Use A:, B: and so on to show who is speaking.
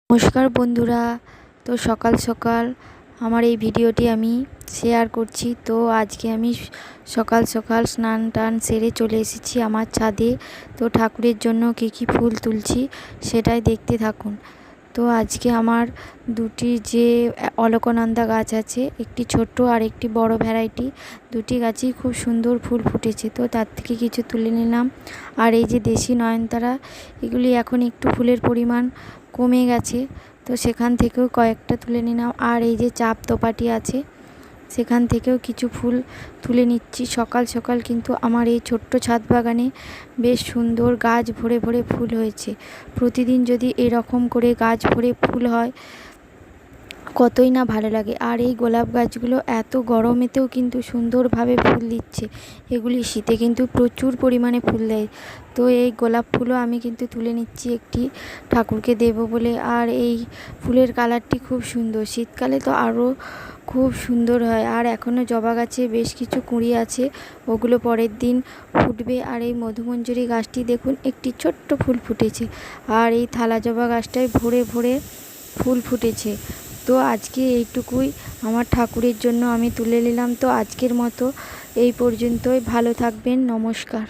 A: নমস্কার বন্ধুরা। তো সকাল সকাল আমার এই ভিডিওটি আমি শেয়ার করছি। তো আজকে আমি সকাল সকাল স্নান টান সেরে চলে এসেছি আমার ছাদে। তো ঠাকুরের জন্য কী কী ফুল তুলছি সেটাই দেখতে থাকুন। তো আজকে আমার দুটি যে অলকনন্দা গাছ আছে, একটি ছোট্ট আর একটি বড় ভ্যারাইটি, দুটি গাছই খুব সুন্দর ফুল ফুটেছে। তো তার থেকে কিছু তুলে নিলাম। আর এই যে দেশি নয়নতারা, এগুলি এখন একটু ফুলের পরিমাণ কমে গেছে, তো সেখান থেকেও কয়েকটা তুলে নিলাম। আর এই যে চাপ দোপাটি আছে, সেখান থেকেও কিছু ফুল তুলে নিচ্ছি সকাল সকাল। কিন্তু আমার এই ছোট্ট ছাদ বাগানে বেশ সুন্দর গাছ ভরে ভরে ফুল হয়েছে। প্রতিদিন যদি এরকম করে গাছ ভরে ফুল হয় কতই না ভালো লাগে। আর এই গোলাপ গাছগুলো এত গরমেতেও কিন্তু সুন্দরভাবে ফুল দিচ্ছে। এগুলি শীতে কিন্তু প্রচুর পরিমাণে ফুল দেয়। তো এই গোলাপ ফুলও আমি কিন্তু তুলে নিচ্ছি একটি ঠাকুরকে দেব বলে। আর এই ফুলের কালারটি খুব সুন্দর, শীতকালে তো আরও খুব সুন্দর হয়। আর এখনও জবা গাছে বেশ কিছু কুঁড়ি আছে, ওগুলো পরের দিন ফুটবে। আর এই মধুমঞ্জরি গাছটি দেখুন, একটি ছোট্ট ফুল ফুটেছে। আর এই থালা জবা গাছটায় ভরে ভরে ফুল ফুটেছে। তো আজকে এইটুকুই আমার ঠাকুরের জন্য আমি তুলে নিলাম। তো আজকের মতো এই পর্যন্তই। ভালো থাকবেন, নমস্কার।